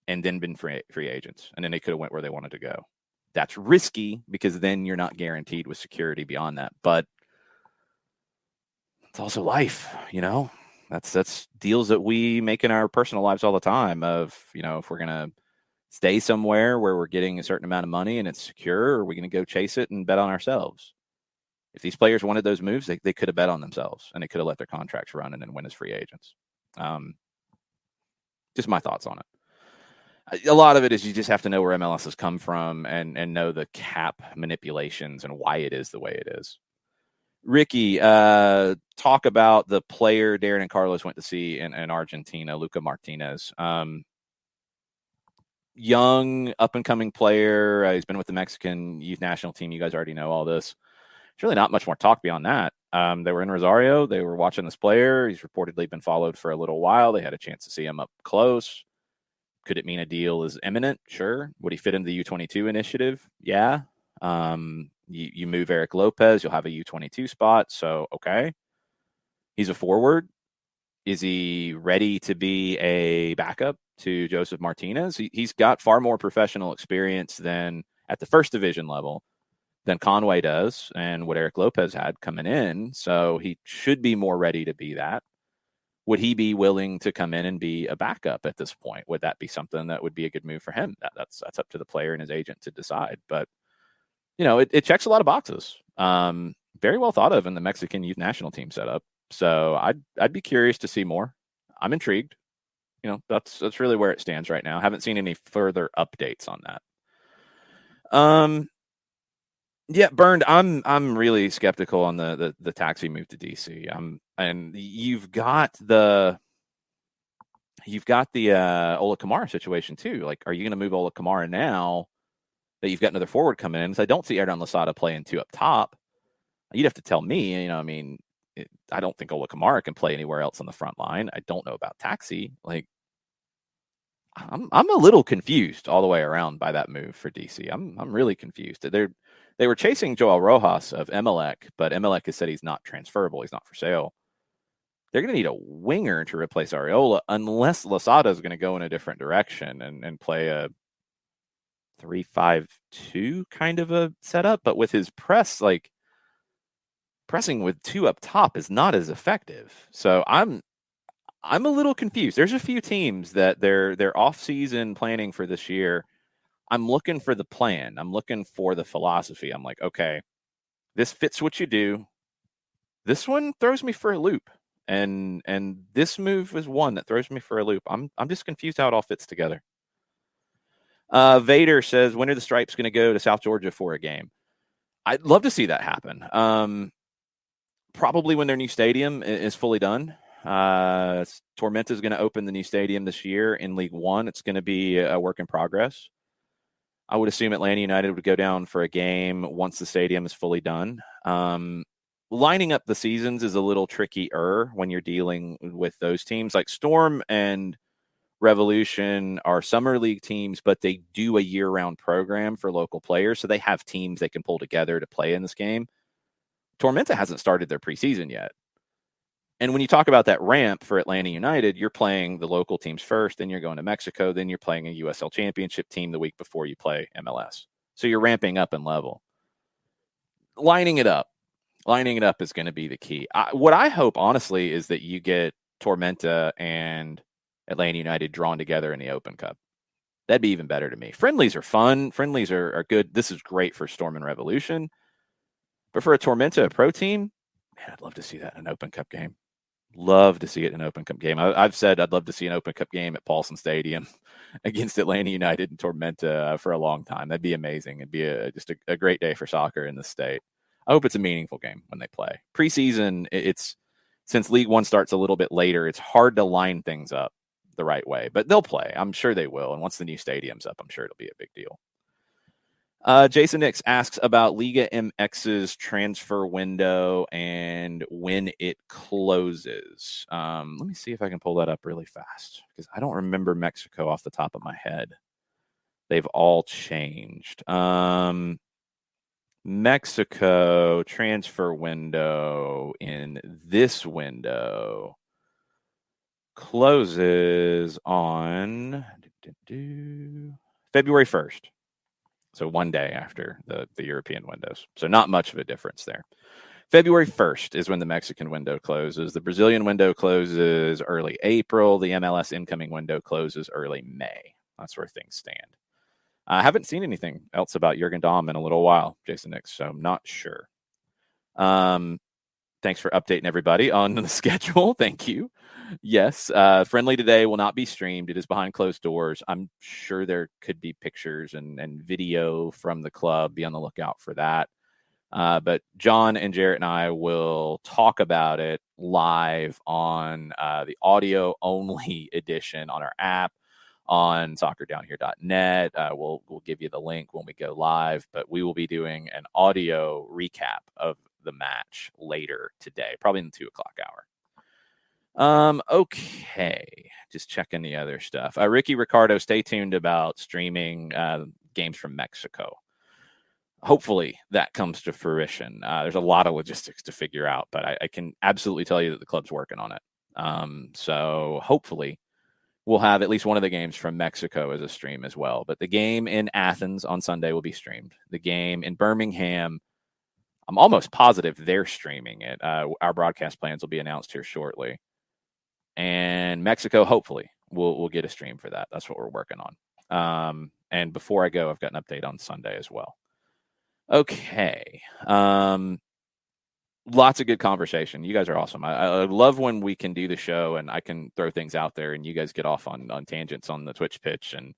and then been free agents, and then they could have went where they wanted to go. That's risky because then you're not guaranteed with security beyond that. But it's also life, That's deals that we make in our personal lives all the time of, if we're going to stay somewhere where we're getting a certain amount of money and it's secure, or are we going to go chase it and bet on ourselves? If these players wanted those moves, they could have bet on themselves and they could have let their contracts run and then win as free agents. Just my thoughts on it. A lot of it is you just have to know where MLS has come from and know the cap manipulations and why it is the way it is. Ricky, talk about the player Darren and Carlos went to see in Argentina, Luca Martinez. Young, up-and-coming player. He's been with the Mexican youth national team. You guys already know all this. There's really not much more talk beyond that. They were in Rosario. They were watching this player. He's reportedly been followed for a little while. They had a chance to see him up close. Could it mean a deal is imminent? Sure. Would he fit into the U22 initiative? Yeah. You move Eric Lopez, you'll have a U22 spot. So, okay. He's a forward. Is he ready to be a backup to Joseph Martinez? He's got far more professional experience than at the first division level than Conway does and what Eric Lopez had coming in. So he should be more ready to be that. Would he be willing to come in and be a backup at this point? Would that be something that would be a good move for him? That's up to the player and his agent to decide. But it checks a lot of boxes. Very well thought of in the Mexican youth national team setup. So I'd be curious to see more. I'm intrigued. That's really where it stands right now. Haven't seen any further updates on that. Yeah, Burned. I'm really skeptical on the taxi move to DC. And you've got the Ola Kamara situation too. Like, are you going to move Ola Kamara now that you've got another forward coming in? So I don't see Erdan Losada playing two up top. You'd have to tell me. I don't think Ola Kamara can play anywhere else on the front line. I don't know about taxi. Like, I'm a little confused all the way around by that move for DC. I'm really confused. They were chasing Joel Rojas of Emelec, but Emelec has said he's not transferable. He's not for sale. They're going to need a winger to replace Areola unless Losada is going to go in a different direction and play a 3-5-2 kind of a setup. But with his press, like pressing with two up top is not as effective. So I'm a little confused. There's a few teams that they're off-season planning for this year. I'm looking for the plan. I'm looking for the philosophy. I'm like, okay, this fits what you do. This one throws me for a loop. And this move is one that throws me for a loop. I'm just confused how it all fits together. Vader says, when are the Stripes going to go to South Georgia for a game? I'd love to see that happen. Probably when their new stadium is fully done. Tormenta is going to open the new stadium this year in League One. It's going to be a work in progress. I would assume Atlanta United would go down for a game once the stadium is fully done. Lining up the seasons is a little trickier when you're dealing with those teams. Like Storm and Revolution are summer league teams, but they do a year-round program for local players, so they have teams they can pull together to play in this game. Tormenta hasn't started their preseason yet. And when you talk about that ramp for Atlanta United, you're playing the local teams first, then you're going to Mexico, then you're playing a USL championship team the week before you play MLS. So you're ramping up in level. Lining it up is going to be the key. What I hope, honestly, is that you get Tormenta and Atlanta United drawn together in the Open Cup. That'd be even better to me. Friendlies are fun. Friendlies are good. This is great for Storm and Revolution. But for a Tormenta pro team, man, I'd love to see that in an Open Cup game. Love to see it in an Open Cup game. I've said I'd love to see an Open Cup game at Paulson Stadium against Atlanta United and Tormenta for a long time. That'd be amazing. It'd be just a great day for soccer in the state. I hope it's a meaningful game when they play. Preseason, since League One starts a little bit later, it's hard to line things up the right way. But they'll play. I'm sure they will. And once the new stadium's up, I'm sure it'll be a big deal. Jason Nix asks about Liga MX's transfer window and when it closes. Let me see if I can pull that up really fast because I don't remember Mexico off the top of my head. They've all changed. Mexico transfer window in this window closes on February 1st. So one day after the European windows. So not much of a difference there. February 1st is when the Mexican window closes. The Brazilian window closes early April. The MLS incoming window closes early May. That's where things stand. I haven't seen anything else about Jurgen Damm in a little while, Jason Nix, so I'm not sure. Thanks for updating everybody on the schedule. Thank you. Yes, Friendly today will not be streamed. It is behind closed doors. I'm sure there could be pictures and video from the club. Be on the lookout for that. But John and Jarrett and I will talk about it live on the audio-only edition on our app on soccerdownhere.net. We'll give you the link when we go live, but we will be doing an audio recap of the match later today, probably in the 2 o'clock hour. Okay. Just checking the other stuff. Ricky Ricardo, stay tuned about streaming games from Mexico. Hopefully that comes to fruition. There's a lot of logistics to figure out, but I can absolutely tell you that the club's working on it. So hopefully we'll have at least one of the games from Mexico as a stream as well. But the game in Athens on Sunday will be streamed. The game in Birmingham, I'm almost positive they're streaming it. Our broadcast plans will be announced here shortly. And Mexico, hopefully, we'll get a stream for that. That's what we're working on. And before I go, I've got an update on Sunday as well. Okay. Lots of good conversation. You guys are awesome. I love when we can do the show and I can throw things out there and you guys get off on tangents on the Twitch pitch, and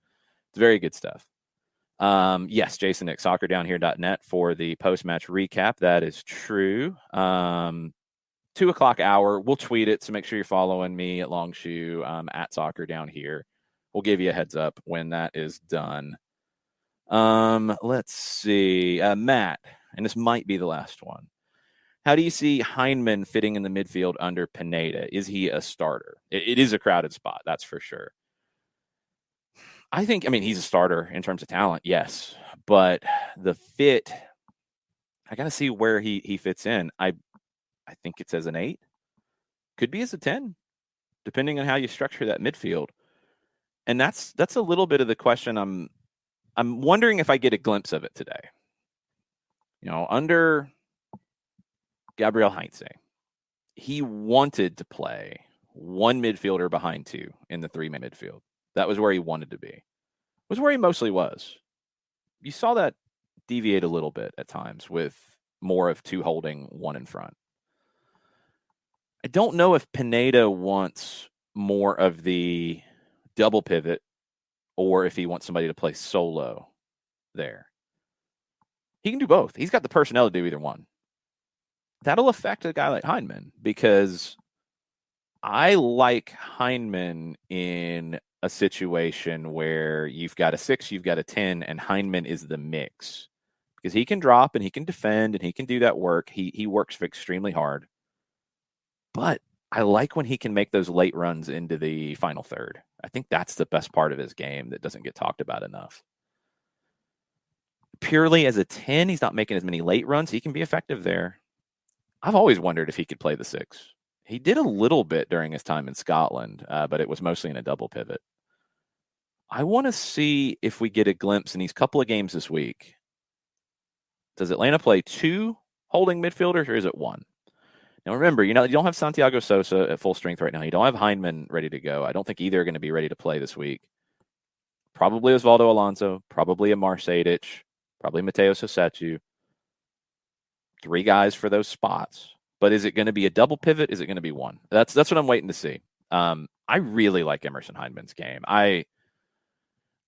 it's very good stuff. Yes, Jason at soccerdownhere.net for the post-match recap. That is true. 2:00 hour. We'll tweet it, so make sure you're following me at Longshoe at Soccer Down Here. We'll give you a heads up when that is done. Let's see. Matt, and this might be the last one. How do you see Heineman fitting in the midfield under Pineda? Is he a starter? It is a crowded spot, that's for sure. I mean, he's a starter in terms of talent, yes. But the fit, I got to see where he fits in. I think it's as an 8. Could be as a 10, depending on how you structure that midfield. And that's a little bit of the question. I'm wondering if I get a glimpse of it today. Under Gabriel Heinze, he wanted to play one midfielder behind 2 in the 3-man midfield. That was where he wanted to be. It was where he mostly was. You saw that deviate a little bit at times with more of 2 holding, 1 in front. I don't know if Pineda wants more of the double pivot or if he wants somebody to play solo there. He can do both. He's got the personnel to do either one. That'll affect a guy like Heineman because I like Heineman in a situation where you've got a 6, you've got a 10, and Heineman is the mix because he can drop and he can defend and he can do that work. He works extremely hard. But I like when he can make those late runs into the final third. I think that's the best part of his game that doesn't get talked about enough. Purely as a 10, he's not making as many late runs. He can be effective there. I've always wondered if he could play the 6. He did a little bit during his time in Scotland, but it was mostly in a double pivot. I want to see if we get a glimpse in these couple of games this week. Does Atlanta play 2 holding midfielders or is it 1? Now, remember, you don't have Santiago Sosa at full strength right now. You don't have Heineman ready to go. I don't think either are going to be ready to play this week. Probably Osvaldo Alonso, probably a Sejdic, probably Mateo Sosetu. 3 guys for those spots. But is it going to be a double pivot? Is it going to be 1? That's what I'm waiting to see. I really like Emerson Heineman's game. I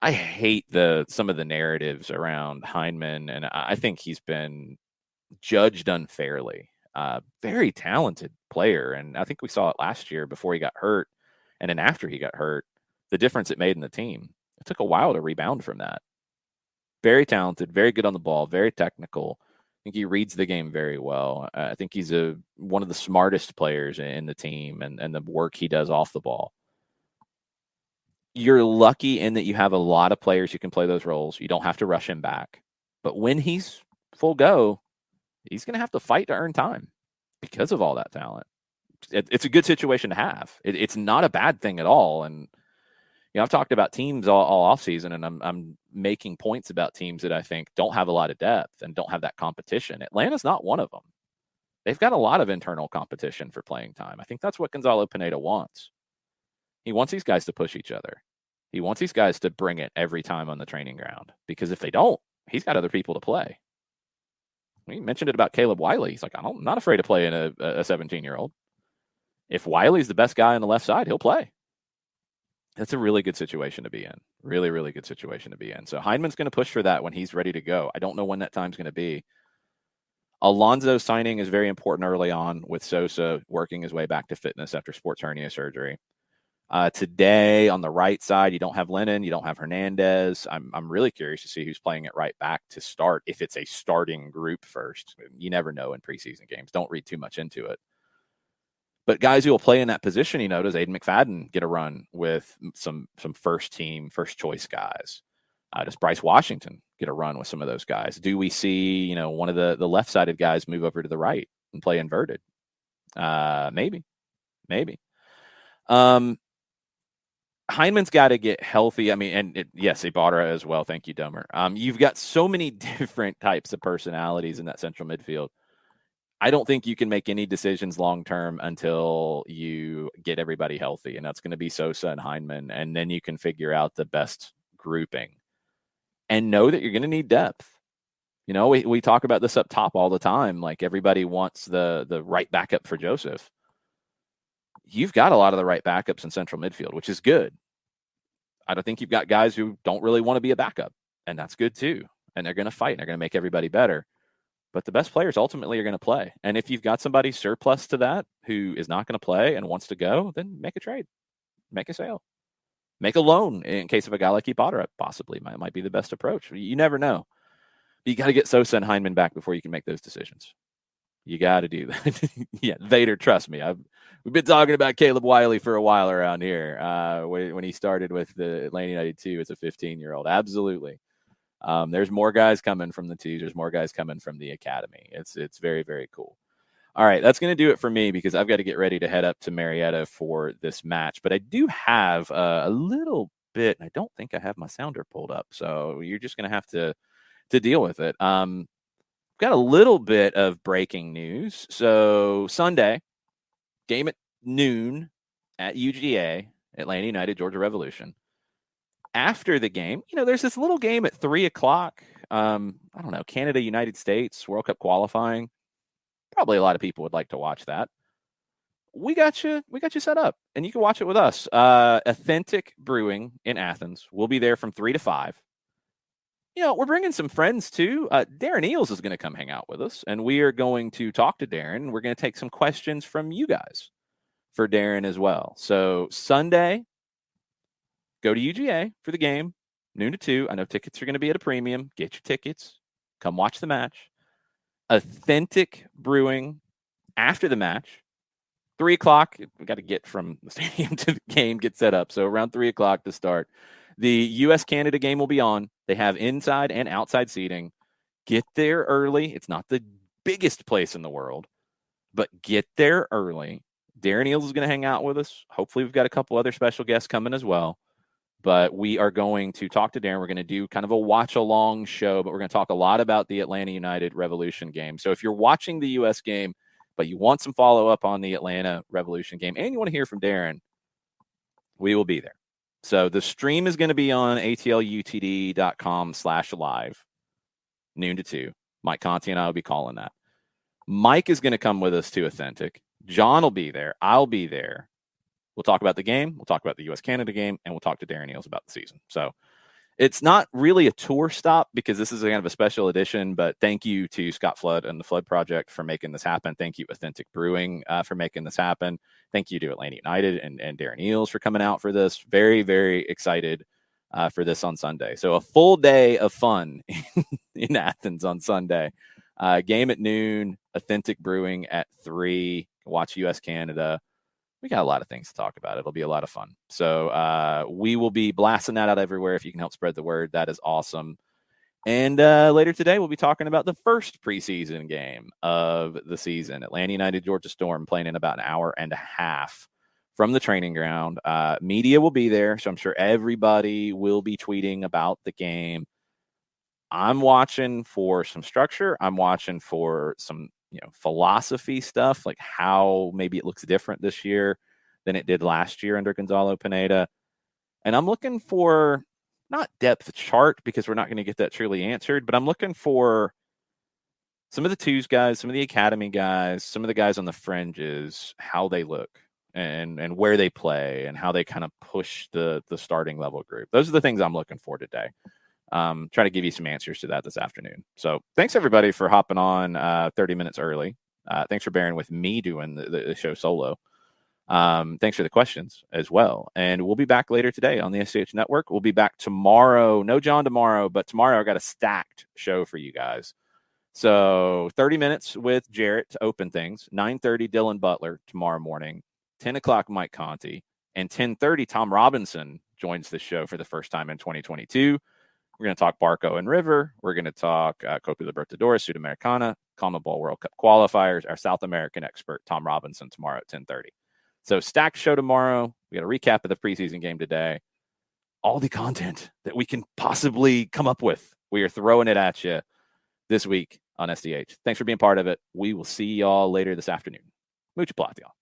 hate some of the narratives around Heineman, and I think he's been judged unfairly. Very talented player, and I think we saw it last year before he got hurt, and then after he got hurt, the difference it made in the team. It took a while to rebound from that. Very talented, very good on the ball, very technical. I think he reads the game very well. I think he's one of the smartest players in the team and the work he does off the ball. You're lucky in that you have a lot of players who can play those roles. You don't have to rush him back. But when he's full go, he's going to have to fight to earn time because of all that talent. It's a good situation to have. It's not a bad thing at all. And I've talked about teams all offseason, and I'm making points about teams that I think don't have a lot of depth and don't have that competition. Atlanta's not one of them. They've got a lot of internal competition for playing time. I think that's what Gonzalo Pineda wants. He wants these guys to push each other. He wants these guys to bring it every time on the training ground, because if they don't, he's got other people to play. We mentioned it about Caleb Wiley. He's like, I'm not afraid to play in a 17-year-old. If Wiley's the best guy on the left side, he'll play. That's a really good situation to be in. Really, really good situation to be in. So Heineman's going to push for that when he's ready to go. I don't know when that time's going to be. Alonso's signing is very important early on, with Sosa working his way back to fitness after sports hernia surgery. Today on the right side, you don't have Lennon, you don't have Hernandez. I'm really curious to see who's playing at right back to start, if it's a starting group first. You never know in preseason games. Don't read too much into it. But guys who will play in that position, does Aiden McFadden get a run with some first team, first choice guys? Does Bryce Washington get a run with some of those guys? Do we see, one of the left-sided guys move over to the right and play inverted? Maybe. Heineman's got to get healthy. I mean, yes, Ibarra as well. Thank you, Dummer. You've got so many different types of personalities in that central midfield. I don't think you can make any decisions long-term until you get everybody healthy, and that's going to be Sosa and Heineman, and then you can figure out the best grouping. And know that you're going to need depth. We talk about this up top all the time. Like everybody wants the right backup for Joseph. You've got a lot of the right backups in central midfield, which is good. I don't think you've got guys who don't really want to be a backup, and that's good too. And they're going to fight and they're going to make everybody better. But the best players ultimately are going to play. And if you've got somebody surplus to that who is not going to play and wants to go, then make a trade, make a sale, make a loan in case of a guy like Potter possibly might be the best approach. You never know. You got to get Sosa and Heinemann back before you can make those decisions. You got to do that. Yeah, Vader, trust me. We've been talking about Caleb Wiley for a while around here when he started with the Atlanta United 2 as a 15-year-old. Absolutely. There's more guys coming from the twos. There's more guys coming from the academy. It's very, very cool. All right, that's going to do it for me because I've got to get ready to head up to Marietta for this match. But I do have a little bit. I don't think I have my sounder pulled up, so you're just going to have to deal with it. Got a little bit of breaking news. So Sunday, game at noon at UGA, Atlanta United, Georgia Revolution. After the game, there's this little game at 3:00. I don't know, Canada, United States, World Cup qualifying. Probably a lot of people would like to watch that. We got you set up, and you can watch it with us. Authentic Brewing in Athens. We'll be there from 3 to 5. We're bringing some friends too. Darren Eels is going to come hang out with us, and we are going to talk to Darren. We're going to take some questions from you guys for Darren as well. So Sunday, go to UGA for the game, noon to 2. I know tickets are going to be at a premium. Get your tickets. Come watch the match. Authentic Brewing after the match. 3:00. We got to get from the stadium to the game, get set up. So around 3:00 to start. The U.S.-Canada game will be on. They have inside and outside seating. Get there early. It's not the biggest place in the world, but get there early. Darren Eels is going to hang out with us. Hopefully, we've got a couple other special guests coming as well. But we are going to talk to Darren. We're going to do kind of a watch-along show, but we're going to talk a lot about the Atlanta United Revolution game. So if you're watching the U.S. game, but you want some follow-up on the Atlanta Revolution game, and you want to hear from Darren, we will be there. So the stream is going to be on atlutd.com/live, noon to 2. Mike Conti and I will be calling that. Mike is going to come with us to Authentic. John will be there. I'll be there. We'll talk about the game. We'll talk about the U.S.-Canada game, and we'll talk to Darren Eels about the season. So it's not really a tour stop because this is kind of a special edition, but thank you to Scott Flood and the Flood Project for making this happen. Thank you, Authentic Brewing, for making this happen. Thank you to Atlanta United and Darren Eels for coming out for this. Very, very excited for this on Sunday. So a full day of fun in Athens on Sunday. Game at noon, Authentic Brewing at 3. Watch U.S.-Canada. We got a lot of things to talk about. It'll be a lot of fun. So we will be blasting that out everywhere. If you can help spread the word, that is awesome. And later today, we'll be talking about the first preseason game of the season. Atlanta United, Georgia Storm, playing in about an hour and a half from the training ground. Media will be there, so I'm sure everybody will be tweeting about the game. I'm watching for some structure. I'm watching for some philosophy stuff, like how maybe it looks different this year than it did last year under Gonzalo Pineda. And I'm looking for not depth chart because we're not going to get that truly answered, but I'm looking for some of the twos guys, some of the academy guys, some of the guys on the fringes, how they look and where they play and how they kind of push the starting level group. Those are the things I'm looking for today. Try to give you some answers to that this afternoon. So thanks everybody for hopping on 30 minutes early. Thanks for bearing with me doing the show solo. Thanks for the questions as well. And we'll be back later today on the SDH Network. We'll be back tomorrow. No John tomorrow, but tomorrow I got a stacked show for you guys. So 30 minutes with Jarrett to open things. 9:30 Dylan Butler tomorrow morning. 10 o'clock Mike Conti. And 10:30 Tom Robinson joins the show for the first time in 2022. We're going to talk Barco and River. We're going to talk Copa Libertadores, Sudamericana, CONMEBOL World Cup qualifiers, our South American expert, Tom Robinson, tomorrow at 10:30. So stacked show tomorrow. We got a recap of the preseason game today. All the content that we can possibly come up with, we are throwing it at you this week on SDH. Thanks for being part of it. We will see y'all later this afternoon. Mucha plata, y'all.